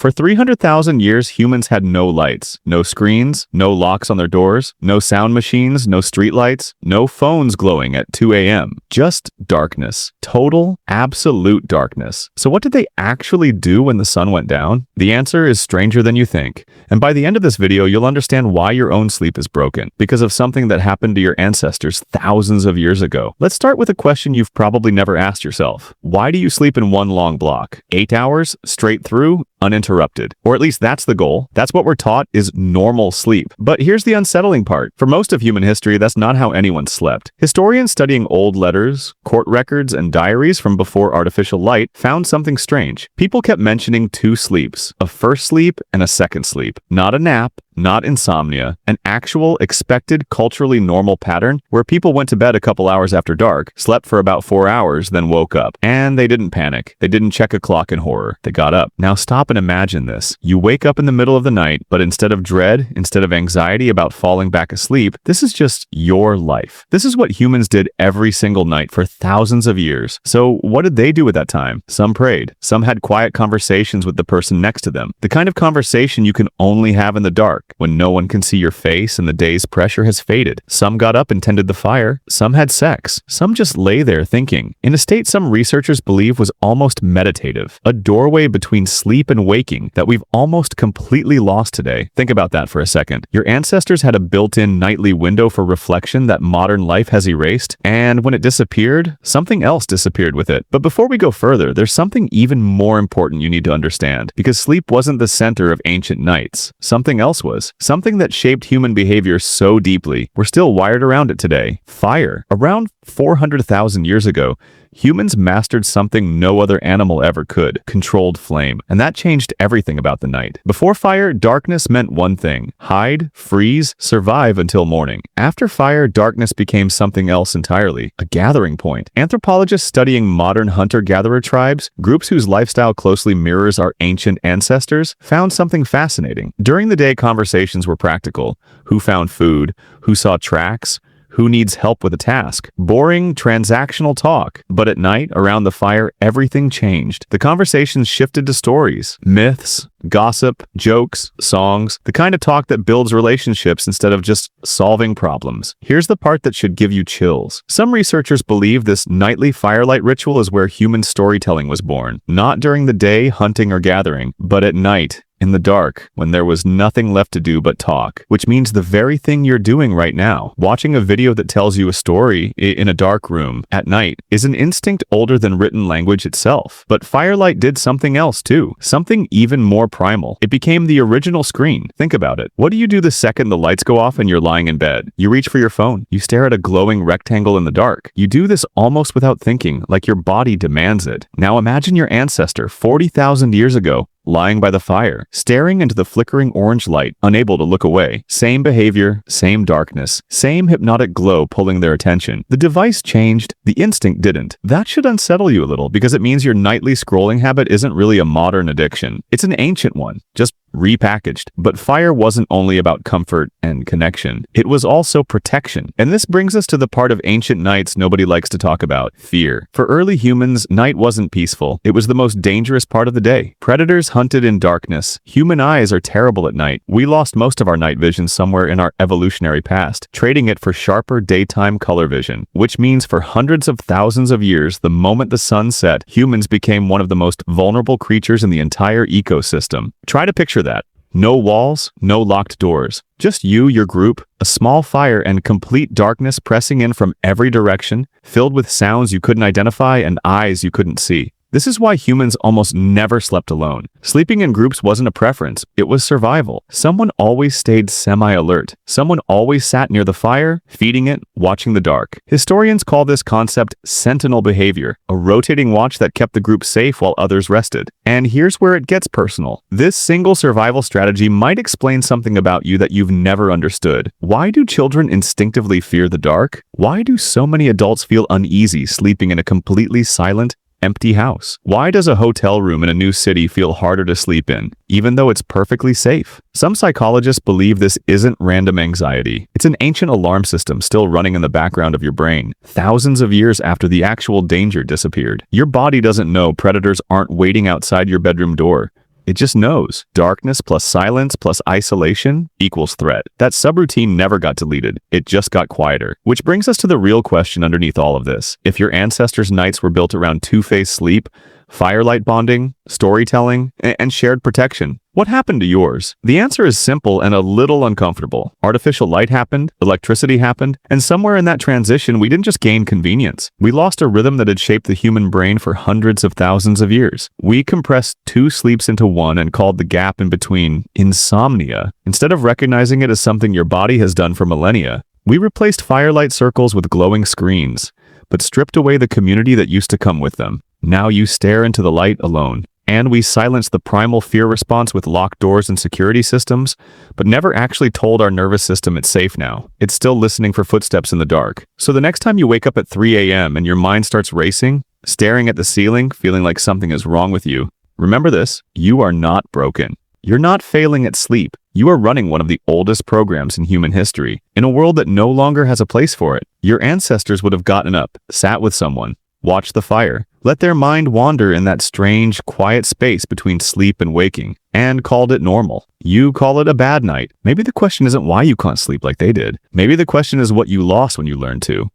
For 300,000 years, humans had no lights, no screens, no locks on their doors, no sound machines, no streetlights, no phones glowing at 2 a.m. Just darkness. Total, absolute darkness. So what did they actually do when the sun went down? The answer is stranger than you think. And by the end of this video, you'll understand why your own sleep is broken, because of something that happened to your ancestors thousands of years ago. Let's start with a question you've probably never asked yourself. Why do you sleep in one long block? 8 hours, straight through, uninterrupted. Or at least that's the goal. That's what we're taught is normal sleep. But here's the unsettling part. For most of human history, that's not how anyone slept. Historians studying old letters, court records, and diaries from before artificial light found something strange. People kept mentioning two sleeps, a first sleep and a second sleep. Not a nap, not insomnia, an actual, expected, culturally normal pattern where people went to bed a couple hours after dark, slept for about 4 hours, then woke up. And they didn't panic. They didn't check a clock in horror. They got up. Now stop and imagine this. You wake up in the middle of the night, but instead of dread, instead of anxiety about falling back asleep, this is just your life. This is what humans did every single night for thousands of years. So what did they do at that time? Some prayed. Some had quiet conversations with the person next to them. The kind of conversation you can only have in the dark, when no one can see your face and the day's pressure has faded. Some got up and tended the fire. Some had sex. Some just lay there thinking, in a state some researchers believe was almost meditative, a doorway between sleep and waking that we've almost completely lost today. Think about that for a second. Your ancestors had a built-in nightly window for reflection that modern life has erased, and when it disappeared, something else disappeared with it. But before we go further, there's something even more important you need to understand, because sleep wasn't the center of ancient nights. Something else was. Something that shaped human behavior so deeply, we're still wired around it today. Fire. Around 400,000 years ago, humans mastered something no other animal ever could, controlled flame. And that changed everything about the night. Before fire, darkness meant one thing: hide, freeze, survive until morning. After fire, darkness became something else entirely, a gathering point. Anthropologists studying modern hunter-gatherer tribes, groups whose lifestyle closely mirrors our ancient ancestors, found something fascinating. During the day, conversations were practical. Who found food? Who saw tracks? Who needs help with a task? Boring, transactional talk. But at night, around the fire, everything changed. The conversations shifted to stories, myths, gossip, jokes, songs, the kind of talk that builds relationships instead of just solving problems. Here's the part that should give you chills. Some researchers believe this nightly firelight ritual is where human storytelling was born. Not during the day, hunting or gathering, but at night, in the dark, when there was nothing left to do but talk, which means the very thing you're doing right now. Watching a video that tells you a story in a dark room at night is an instinct older than written language itself. But firelight did something else too, something even more primal. It became the original screen. Think about it. What do you do the second the lights go off and you're lying in bed? You reach for your phone. You stare at a glowing rectangle in the dark. You do this almost without thinking, like your body demands it. Now imagine your ancestor 40,000 years ago, lying by the fire, staring into the flickering orange light, unable to look away. Same behavior, same darkness, same hypnotic glow pulling their attention. The device changed, the instinct didn't. That should unsettle you a little, because it means your nightly scrolling habit isn't really a modern addiction. It's an ancient one, just repackaged. But fire wasn't only about comfort and connection. It was also protection. And this brings us to the part of ancient nights nobody likes to talk about: fear. For early humans, night wasn't peaceful. It was the most dangerous part of the day. Predators hunted in darkness. Human eyes are terrible at night. We lost most of our night vision somewhere in our evolutionary past, trading it for sharper daytime color vision, which means for hundreds of thousands of years, the moment the sun set, humans became one of the most vulnerable creatures in the entire ecosystem. Try to picture that. No walls, no locked doors. Just you, your group, a small fire, and complete darkness pressing in from every direction, filled with sounds you couldn't identify and eyes you couldn't see. This is why humans almost never slept alone. Sleeping in groups wasn't a preference, it was survival. Someone always stayed semi-alert. Someone always sat near the fire, feeding it, watching the dark. Historians call this concept sentinel behavior, a rotating watch that kept the group safe while others rested. And here's where it gets personal. This single survival strategy might explain something about you that you've never understood. Why do children instinctively fear the dark? Why do so many adults feel uneasy sleeping in a completely silent, empty house? Why does a hotel room in a new city feel harder to sleep in, even though it's perfectly safe? Some psychologists believe this isn't random anxiety. It's an ancient alarm system still running in the background of your brain, thousands of years after the actual danger disappeared. Your body doesn't know predators aren't waiting outside your bedroom door, It just knows. Darkness plus silence plus isolation equals threat. That subroutine never got deleted. It just got quieter. Which brings us to the real question underneath all of this. If your ancestors' nights were built around two-phase sleep, firelight bonding, storytelling, and shared protection, what happened to yours? The answer is simple and a little uncomfortable. Artificial light happened, electricity happened, and somewhere in that transition, we didn't just gain convenience. We lost a rhythm that had shaped the human brain for hundreds of thousands of years. We compressed two sleeps into one and called the gap in between insomnia. Instead of recognizing it as something your body has done for millennia, we replaced firelight circles with glowing screens, but stripped away the community that used to come with them. Now you stare into the light alone. And we silenced the primal fear response with locked doors and security systems, but never actually told our nervous system it's safe now. It's still listening for footsteps in the dark. So the next time you wake up at 3 a.m. and your mind starts racing, staring at the ceiling, feeling like something is wrong with you, remember this: you are not broken. You're not failing at sleep. You are running one of the oldest programs in human history, in a world that no longer has a place for it. Your ancestors would have gotten up, sat with someone, watched the fire, let their mind wander in that strange, quiet space between sleep and waking, and called it normal. You call it a bad night. Maybe the question isn't why you can't sleep like they did. Maybe the question is what you lost when you learned to.